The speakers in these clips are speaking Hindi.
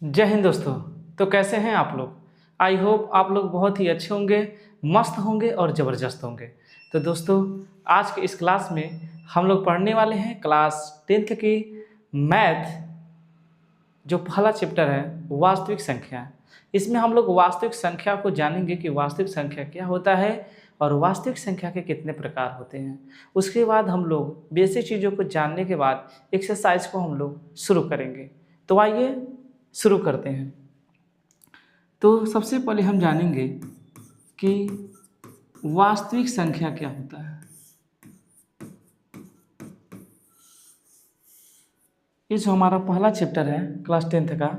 जय हिंद दोस्तों। तो कैसे हैं आप लोग? आई होप आप लोग बहुत ही अच्छे होंगे, मस्त होंगे और ज़बरदस्त होंगे। तो दोस्तों, आज के इस क्लास में हम लोग पढ़ने वाले हैं क्लास 10th की मैथ, जो पहला चैप्टर है वास्तविक संख्या। इसमें हम लोग वास्तविक संख्या को जानेंगे कि वास्तविक संख्या क्या होता है और वास्तविक संख्या के कितने प्रकार होते हैं। उसके बाद हम लोग बेसिक चीज़ों को जानने के बाद एक्सरसाइज को हम लोग शुरू करेंगे। तो आइए शुरू करते हैं। तो सबसे पहले हम जानेंगे कि वास्तविक संख्या क्या होता है। ये जो हमारा पहला चैप्टर है क्लास 10th का,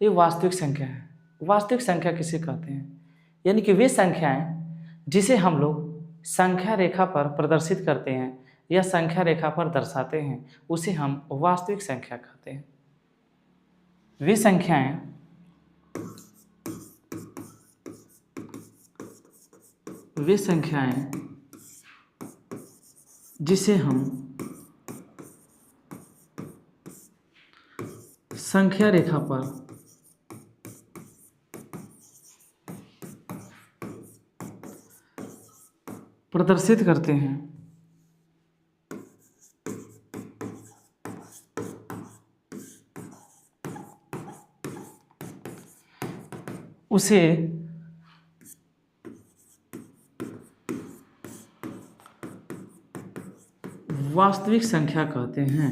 ये वास्तविक संख्या है। वास्तविक संख्या किसे कहते हैं? यानी कि वे संख्याएं जिसे हम लोग संख्या रेखा पर प्रदर्शित करते हैं या संख्या रेखा पर दर्शाते हैं, उसे हम वास्तविक संख्या कहते हैं। वे संख्याएं जिसे हम संख्या रेखा पर प्रदर्शित करते हैं, उसे वास्तविक संख्या कहते हैं।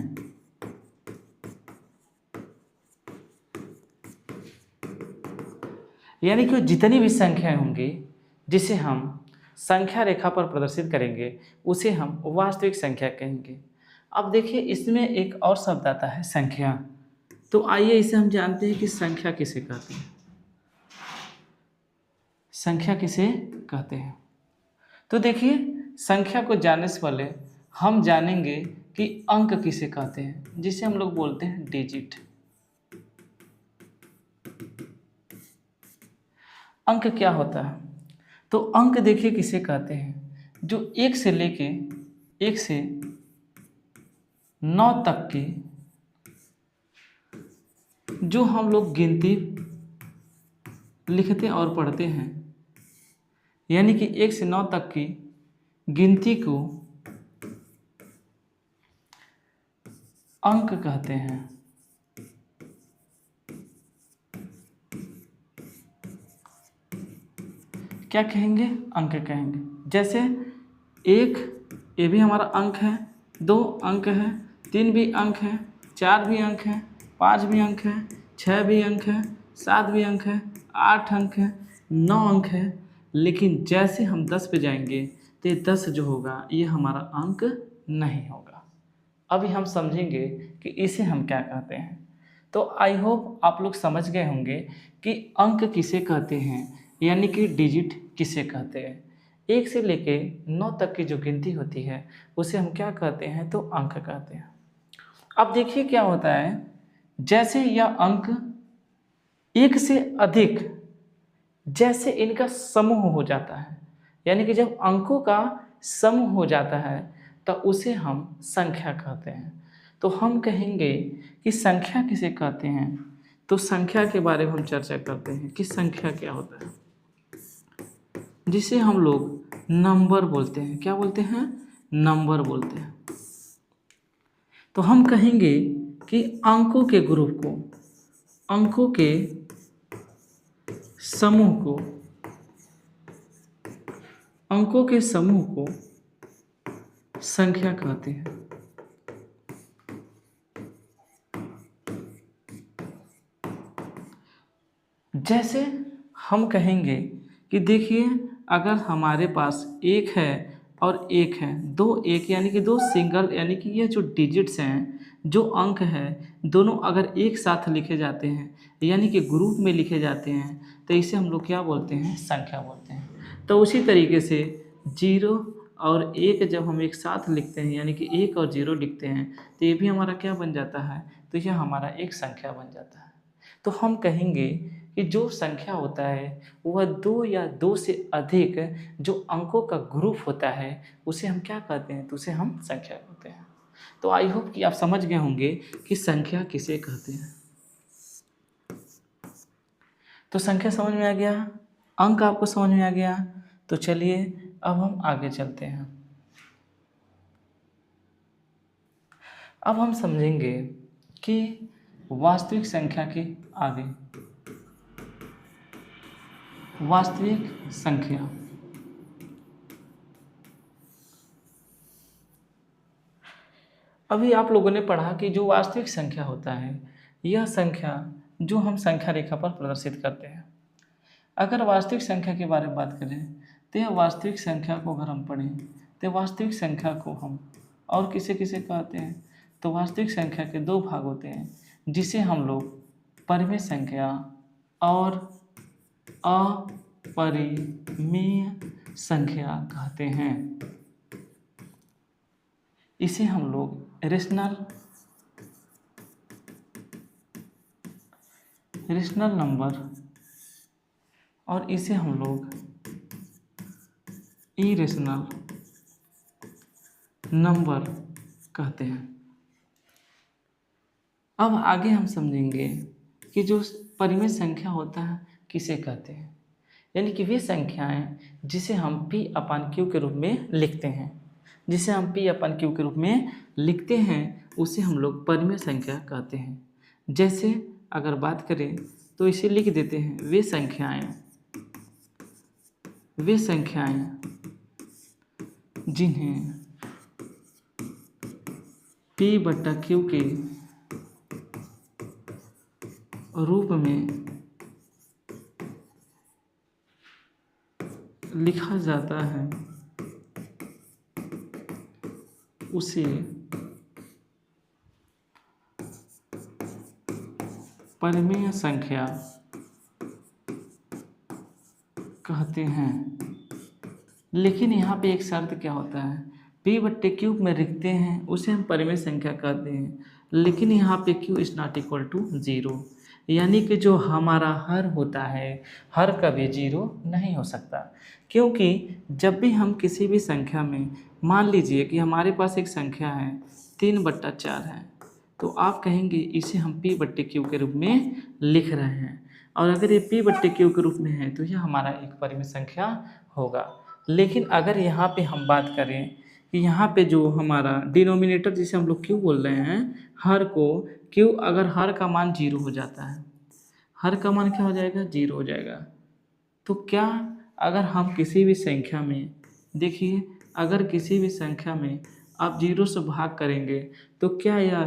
यानी कि जितनी भी संख्याएं होंगी जिसे हम संख्या रेखा पर प्रदर्शित करेंगे, उसे हम वास्तविक संख्या कहेंगे। अब देखिए, इसमें एक और शब्द आता है संख्या। तो आइए इसे हम जानते हैं कि संख्या किसे कहते हैं। संख्या किसे कहते हैं? तो देखिए, संख्या को जानने से पहले हम जानेंगे कि अंक किसे कहते हैं, जिसे हम लोग बोलते हैं डिजिट। अंक क्या होता है? तो अंक देखिए किसे कहते हैं, जो 1 से लेके 1 से 9 तक की जो हम लोग गिनती लिखते और पढ़ते हैं, यानी कि 1 से 9 तक की गिनती को अंक कहते हैं। क्या कहेंगे? अंक कहेंगे। जैसे 1, ये भी हमारा अंक है, 2 अंक है, 3 भी अंक है, 4 भी अंक है, 5 भी अंक है, 6 भी अंक है, 7 भी अंक है, 8 अंक है, 9 अंक है। लेकिन जैसे हम 10 पे जाएंगे तो ये 10 जो होगा ये हमारा अंक नहीं होगा। अभी हम समझेंगे कि इसे हम क्या कहते हैं। तो आई होप आप लोग समझ गए होंगे कि अंक किसे कहते हैं, यानी कि डिजिट किसे कहते हैं। 1 से लेके 9 तक की जो गिनती होती है उसे हम क्या कहते हैं? तो अंक कहते हैं। अब देखिए क्या होता है, जैसे यह अंक 1 से अधिक, जैसे इनका समूह हो जाता है, यानी कि जब अंकों का समूह हो जाता है तो उसे हम संख्या कहते हैं। तो हम कहेंगे कि संख्या किसे कहते हैं। तो संख्या के बारे में हम चर्चा करते हैं कि संख्या क्या होता है, जिसे हम लोग नंबर बोलते हैं। क्या बोलते हैं? नंबर बोलते हैं। तो हम कहेंगे कि अंकों के ग्रुप को, अंकों के समूह को, अंकों के समूह को संख्या कहते हैं। जैसे हम कहेंगे कि देखिए, अगर हमारे पास 1 है और 1 है, 2 1 यानी कि 2 सिंगल, यानी कि ये जो डिजिट्स हैं, जो अंक हैं, दोनों अगर एक साथ लिखे जाते हैं, यानी कि ग्रुप में लिखे जाते हैं, तो इसे हम लोग क्या बोलते हैं? संख्या बोलते हैं। तो उसी तरीके से 0 और 1 जब हम एक साथ लिखते हैं, यानी कि 1 और 0 लिखते हैं, तो ये भी हमारा क्या बन जाता है? तो यह हमारा एक संख्या बन जाता है। तो हम कहेंगे कि जो संख्या होता है वह 2 या 2 से अधिक जो अंकों का ग्रुप होता है उसे हम क्या कहते हैं? तो उसे हम संख्या कहते हैं। तो आई होप कि आप समझ गए होंगे कि संख्या किसे कहते हैं। तो संख्या समझ में आ गया, अंक आपको समझ में आ गया। तो चलिए अब हम आगे चलते हैं। अब हम समझेंगे कि वास्तविक संख्या के आगे, वास्तविक संख्या। अभी आप लोगों ने पढ़ा कि जो वास्तविक संख्या होता है, यह संख्या जो हम संख्या रेखा पर प्रदर्शित करते हैं। अगर वास्तविक संख्या के बारे में बात करें तो यह वास्तविक संख्या को अगर हम पढ़ें तो वास्तविक संख्या को हम और किसे किसे कहते हैं, तो वास्तविक संख्या के दो भाग होते हैं, जिसे हम लोग परिमेय संख्या और अपरिमेय संख्या कहते हैं। इसे हम लोग रेशनल नंबर और इसे हम लोग इरेशनल नंबर कहते हैं। अब आगे हम समझेंगे कि जो परिमेय संख्या होता है किसे कहते हैं, यानी कि वे संख्याएं जिसे हम P/Q के रूप में लिखते हैं, जिसे हम P/Q के रूप में लिखते हैं उसे हम लोग परिमेय संख्या कहते हैं। जैसे अगर बात करें तो इसे लिख देते हैं, वे संख्याएं जिन्हें P/Q के रूप में लिखा जाता है उसे परिमेय संख्या कहते हैं। लेकिन यहाँ पे एक शर्त क्या होता है, P/Q में लिखते हैं उसे हम परिमेय संख्या कहते हैं, लेकिन यहाँ पे Q is not equal to 0, यानी कि जो हमारा हर होता है, हर कभी 0 नहीं हो सकता। क्योंकि जब भी हम किसी भी संख्या में, मान लीजिए कि हमारे पास एक संख्या है 3/4 है, तो आप कहेंगे इसे हम P/Q के रूप में लिख रहे हैं, और अगर ये P/Q के रूप में है तो यह हमारा एक परिमेय संख्या होगा। लेकिन अगर यहाँ पे हम बात करें कि यहाँ पे जो हमारा डिनोमिनेटर जिसे हम लोग Q बोल रहे हैं, हर को Q, अगर हर का मान 0 हो जाता है, हर का मान क्या हो जाएगा, 0 हो जाएगा। तो क्या अगर हम किसी भी संख्या में, देखिए अगर किसी भी संख्या में आप 0 से भाग करेंगे तो क्या यह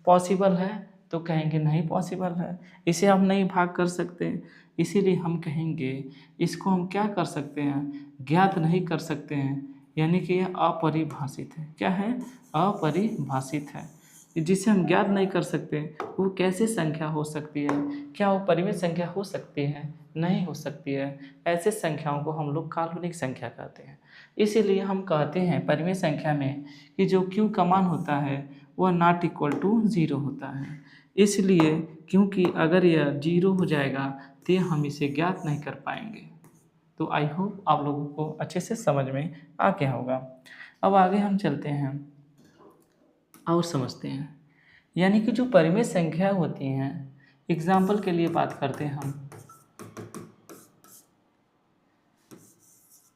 पॉसिबल है, तो कहेंगे नहीं पॉसिबल है, इसे हम नहीं भाग कर सकते। इसीलिए हम कहेंगे इसको हम क्या कर सकते हैं, ज्ञात नहीं कर सकते हैं, यानी कि यह अपरिभाषित है। क्या है, अपरिभाषित है। जिसे हम ज्ञात नहीं कर सकते वो कैसे संख्या हो सकती है, क्या वो परिमेय संख्या हो सकती है, नहीं हो सकती है। ऐसे संख्याओं को हम लोग काल्पनिक संख्या कहते हैं। इसीलिए हम कहते हैं परिमेय संख्या में कि जो Q का मान होता है वह नॉट इक्वल टू 0 होता है। इसलिए क्योंकि अगर यह 0 हो जाएगा तो हम इसे ज्ञात नहीं कर पाएंगे। तो आई होप आप लोगों को अच्छे से समझ में आ गया होगा। अब आगे हम चलते हैं और समझते हैं, यानी कि जो परिमेय संख्या होती हैं, एग्जाम्पल के लिए बात करते हैं हम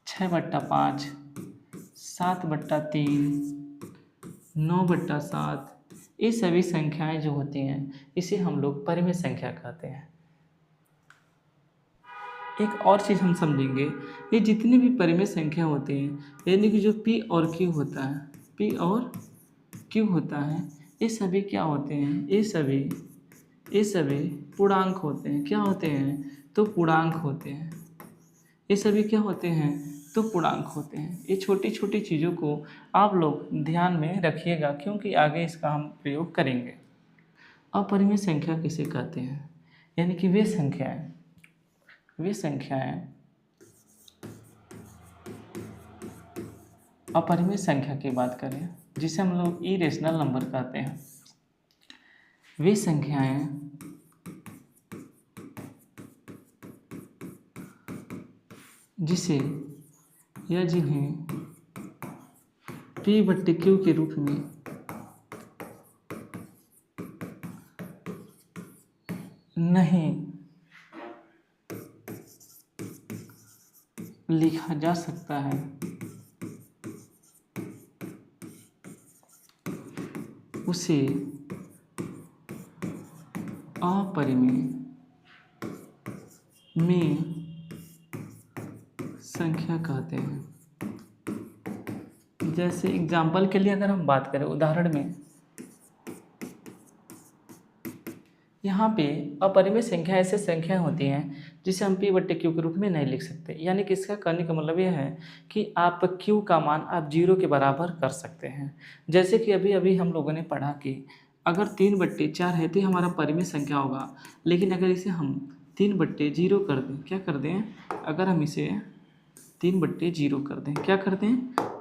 6/5, 7/3, 9/7, ये सभी संख्याएं जो होती हैं इसे हम लोग परिमेय संख्या कहते हैं। एक और चीज़ हम समझेंगे, ये जितनी भी परिमेय संख्या होती हैं, यानी कि जो P और Q होता है, P और Q होता है, ये सभी क्या होते हैं, ये सभी पूर्णांक होते हैं। क्या होते हैं, तो पूर्णांक होते हैं। ये सभी क्या होते हैं, तो पूर्णांक होते हैं। ये छोटी छोटी चीज़ों को आप लोग ध्यान में रखिएगा, क्योंकि आगे इसका हम प्रयोग करेंगे। अपरिमेय संख्या किसे कहते हैं, यानी कि वे संख्याएं अपरिमेय संख्या की बात करें, जिसे हम लोग इरेशनल नंबर कहते हैं। वे संख्याएं जिसे या जिन्हें P/Q के रूप में नहीं लिखा जा सकता है। उसे अपरिमेय में संख्या कहते हैं। जैसे एग्जाम्पल के लिए अगर हम बात करें, उदाहरण में यहाँ पे अपरिमेय संख्या ऐसे संख्याएं होती हैं जिसे हम p बट्टे क्यू के रूप में नहीं लिख सकते। यानी कि इसका कहने का मतलब यह है कि आप q का मान आप 0 के बराबर कर सकते हैं। जैसे कि अभी अभी हम लोगों ने पढ़ा कि अगर 3/4 है तो हमारा परिमेय संख्या होगा, लेकिन अगर इसे हम 3/0 कर दें, क्या कर दें, अगर हम इसे 3/0 कर दें, क्या कर दें,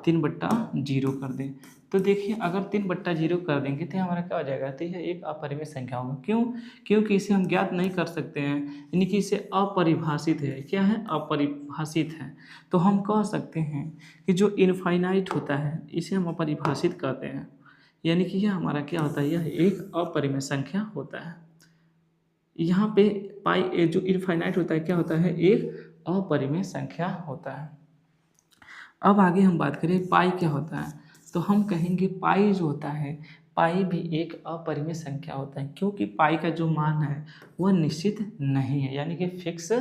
3/0 कर दें, तो देखिए अगर 3/0 कर देंगे तो हमारा क्या हो जाएगा, तो यह एक अपरिमेय संख्या होगा। क्यों? क्योंकि इसे हम ज्ञात नहीं कर सकते हैं, यानी कि इसे अपरिभाषित है। क्या है? अपरिभाषित है। तो हम कह सकते हैं कि जो इनफाइनाइट होता है इसे हम अपरिभाषित कहते हैं, यानी कि यह हमारा क्या होता है, यह एक अपरिमेय संख्या होता है। यहाँ पे पाई जो इनफाइनाइट होता है क्या होता है, एक अपरिमेय संख्या होता है। अब आगे हम बात करें पाई क्या होता है, तो हम कहेंगे पाई जो होता है, पाई भी एक अपरिमेय संख्या होता है, क्योंकि पाई का जो मान है वह निश्चित नहीं है, यानी कि फिक्स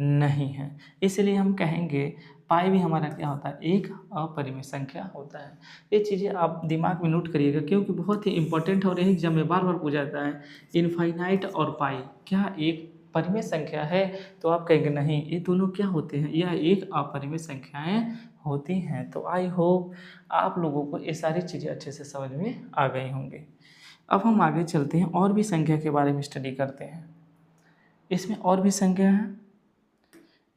नहीं है। इसलिए हम कहेंगे पाई भी हमारा क्या होता है, एक अपरिमेय संख्या होता है। ये चीज़ें आप दिमाग में नोट करिएगा, क्योंकि बहुत ही इंपॉर्टेंट है और यही एग्जाम में बार बार पूछा जाता है। इनफाइनाइट और पाई क्या एक परिमेय संख्या है? तो आप कहेंगे नहीं, ये दोनों क्या होते हैं, यह एक अपरिमेय संख्याएं होती हैं। तो आई होप आप लोगों को ये सारी चीज़ें अच्छे से समझ में आ गई होंगी। अब हम आगे चलते हैं और भी संख्या के बारे में स्टडी करते हैं। इसमें और भी संख्या है,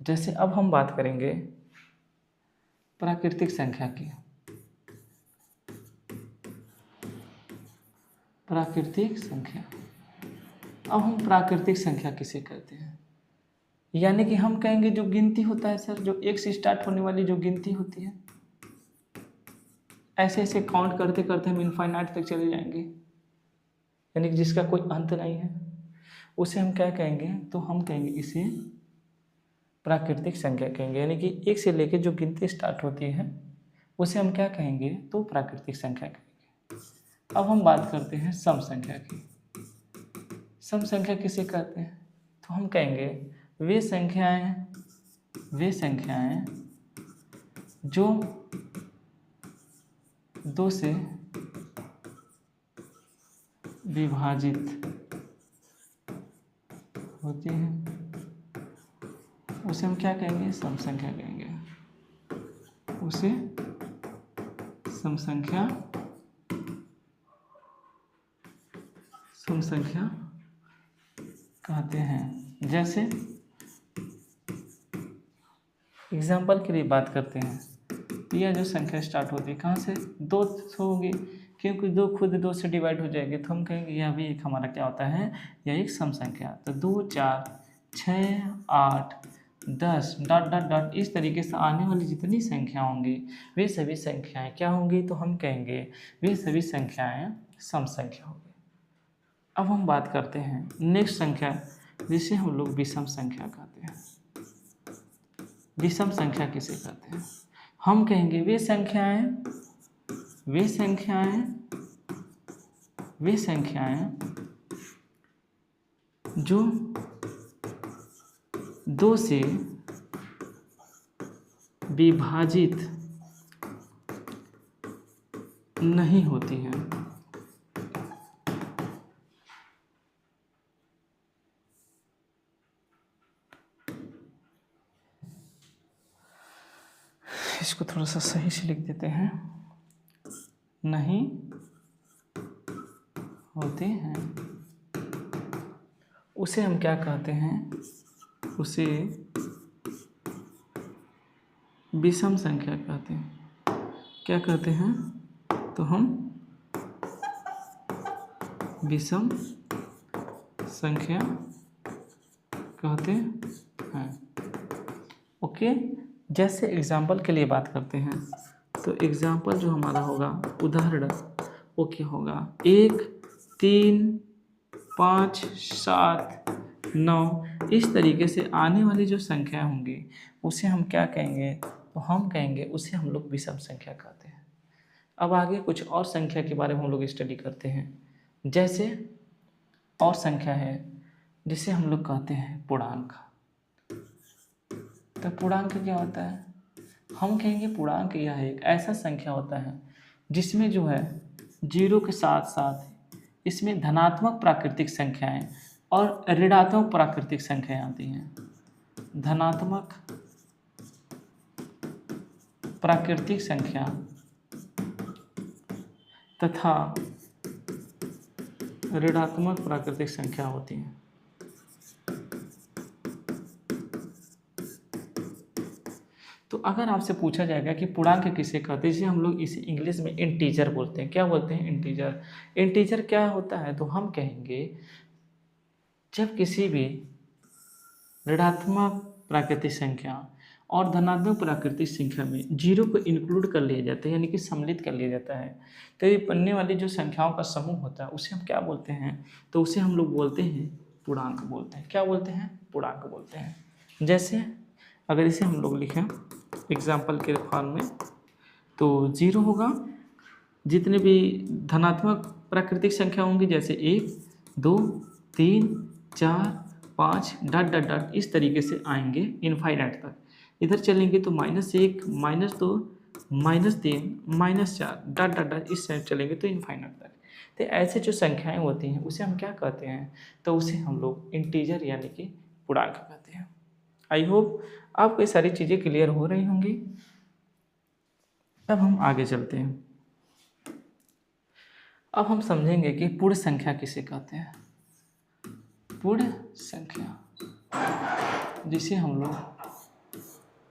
जैसे अब हम बात करेंगे प्राकृतिक संख्या की। प्राकृतिक संख्या, अब हम प्राकृतिक संख्या किसे कहते हैं, यानी कि हम कहेंगे जो गिनती होता है सर, जो एक से स्टार्ट होने वाली जो गिनती होती है, ऐसे ऐसे काउंट करते करते हम इनफाइनाइट तक चले जाएंगे, यानी कि जिसका कोई अंत नहीं है, उसे हम क्या कहेंगे, तो हम कहेंगे इसे प्राकृतिक संख्या कहेंगे। यानी कि एक से लेकर जो गिनती स्टार्ट होती है उसे हम क्या कहेंगे, तो प्राकृतिक संख्या कहेंगे। अब हम बात करते हैं सम संख्या की। सम संख्या किसे कहते हैं, तो हम कहेंगे वे संख्याएं जो दो से विभाजित होती हैं उसे हम क्या कहेंगे, सम संख्या कहेंगे। उसे सम संख्या कहते हैं। जैसे एग्जाम्पल के लिए बात करते हैं, यह जो संख्या स्टार्ट होती है कहाँ से, 2 से होगी, क्योंकि 2 खुद 2 से डिवाइड हो जाएगी, तो हम कहेंगे यह भी एक हमारा क्या होता है, यह एक सम संख्या। तो 2 4 6 8 10 डॉट डॉट डॉट इस तरीके से आने वाली जितनी संख्या होंगी वे सभी संख्याएं क्या होंगी, तो हम कहेंगे वे सभी संख्याएं सम संख्या होंगी। अब हम बात करते हैं नेक्स्ट संख्या, जिसे हम लोग विषम संख्या कहते हैं। विषम संख्या किसे कहते हैं, हम कहेंगे वे संख्याएं जो 2 से विभाजित नहीं होती हैं। इसको थोड़ा सा सही से लिख देते हैं, नहीं होते हैं। उसे हम क्या कहते हैं, उसे विषम संख्या कहते हैं। क्या कहते हैं, तो हम विषम संख्या कहते हैं। ओके, जैसे एग्जाम्पल के लिए बात करते हैं, तो एग्जाम्पल जो हमारा होगा, उदाहरण वो क्या होगा, 1 3 5 7 9, इस तरीके से आने वाली जो संख्या होंगी उसे हम क्या कहेंगे, तो हम कहेंगे उसे हम लोग विषम संख्या कहते हैं। अब आगे कुछ और संख्या के बारे में हम लोग स्टडी करते हैं। जैसे और संख्या है जिसे हम लोग कहते हैं पूर्णांक। तो पूर्णांक क्या होता है, हम कहेंगे पूर्णांक यह एक ऐसा संख्या होता है जिसमें जो है जीरो के साथ साथ इसमें धनात्मक प्राकृतिक संख्याएं और ऋणात्मक प्राकृतिक संख्याएं आती हैं। धनात्मक प्राकृतिक संख्या तथा ऋणात्मक प्राकृतिक संख्या होती हैं। तो अगर आपसे पूछा जाएगा कि पूर्णांक किसे कहते हैं, जिसे हम लोग इसे इंग्लिश में इंटीजर बोलते हैं। क्या बोलते हैं, इंटीजर। इंटीजर क्या होता है, तो हम कहेंगे जब किसी भी ऋणात्मक प्राकृतिक संख्या और धनात्मक प्राकृतिक संख्या में जीरो को इंक्लूड कर लिया जाता है, यानी कि सम्मिलित कर लिया जाता है, तो ये बनने वाली जो संख्याओं का समूह होता है उसे हम क्या बोलते हैं, तो उसे हम लोग बोलते हैं पूर्णांक बोलते हैं। क्या बोलते हैं, पूर्णांक बोलते हैं। जैसे अगर इसे हम लोग लिखें एग्जाम्पल के फॉर्म में, तो जीरो होगा, जितने भी धनात्मक प्राकृतिक संख्या होंगी जैसे 1, 2, 3, 4, 5 डॉट डॉट डॉट इस तरीके से आएंगे इनफाइनाइट तक। इधर चलेंगे तो -1, -2, -3, -4 डॉट डॉट डॉट इस साइड चलेंगे तो इनफाइनाइट तक। तो ऐसे जो संख्याएं होती हैं उसे हम क्या कहते हैं, तो उसे हम लोग इंटीजर यानी कि पूर्णांक कहते हैं। आई होप आपको ये सारी चीज़ें क्लियर हो रही होंगी। अब हम आगे चलते हैं। अब हम समझेंगे कि पूर्ण संख्या किसे कहते हैं। पूर्ण संख्या, जिसे हम लोग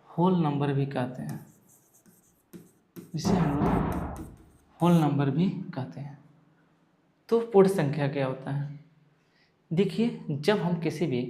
होल नंबर भी कहते हैं, जिसे हम लोग होल नंबर भी कहते हैं। तो पूर्ण संख्या क्या होता है, देखिए जब हम किसी भी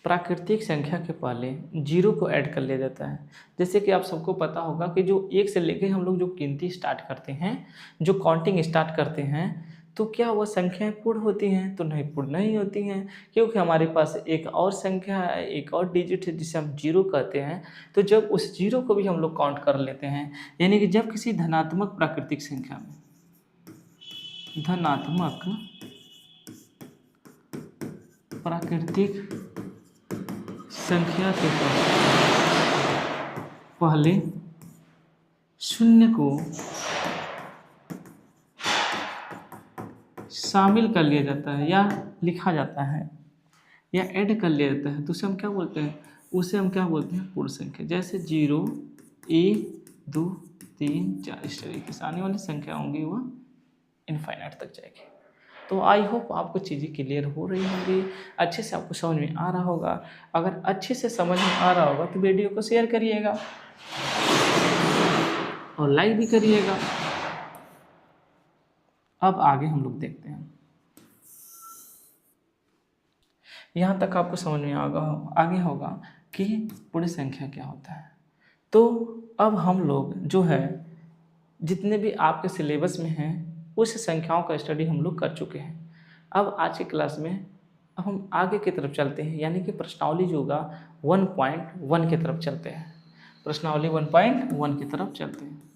प्राकृतिक संख्या के पहले जीरो को ऐड कर लिया जाता है, जैसे कि आप सबको पता होगा कि जो 1 से लेकर हम लोग जो गिनती स्टार्ट करते हैं, जो काउंटिंग स्टार्ट करते हैं, तो क्या वह संख्याएं पूर्ण होती हैं, तो नहीं, पूर्ण नहीं होती हैं, क्योंकि हमारे पास एक और संख्या है, एक और डिजिट है जिसे हम जीरो कहते हैं। तो जब उस जीरो को भी हम लोग काउंट कर लेते हैं, यानी कि जब किसी धनात्मक प्राकृतिक संख्या में, धनात्मक प्राकृतिक संख्या के पहले शून्य को शामिल कर लिया जाता है या लिखा जाता है या ऐड कर लिया जाता है, तो उसे हम क्या बोलते हैं, उसे हम क्या बोलते हैं, पूर्ण संख्या। जैसे 0, 1, 2, 3, 4 इस तरीके से आने वाली संख्या होंगी वह इनफाइनाइट तक जाएगी। तो आई होप आपको चीज़ें क्लियर हो रही होंगी, अच्छे से आपको समझ में आ रहा होगा। अगर अच्छे से समझ में आ रहा होगा तो वीडियो को शेयर करिएगा और लाइक भी करिएगा। अब आगे हम लोग देखते हैं, यहाँ तक आपको समझ में आगे होगा कि पूर्ण संख्या क्या होता है। तो अब हम लोग जो है जितने भी आपके सिलेबस में हैं उस संख्याओं का स्टडी हम लोग कर चुके हैं। अब आज की क्लास में अब हम आगे की तरफ चलते हैं, यानी कि प्रश्नावली जो होगा 1.1 की तरफ चलते हैं। प्रश्नावली 1.1 की तरफ चलते हैं।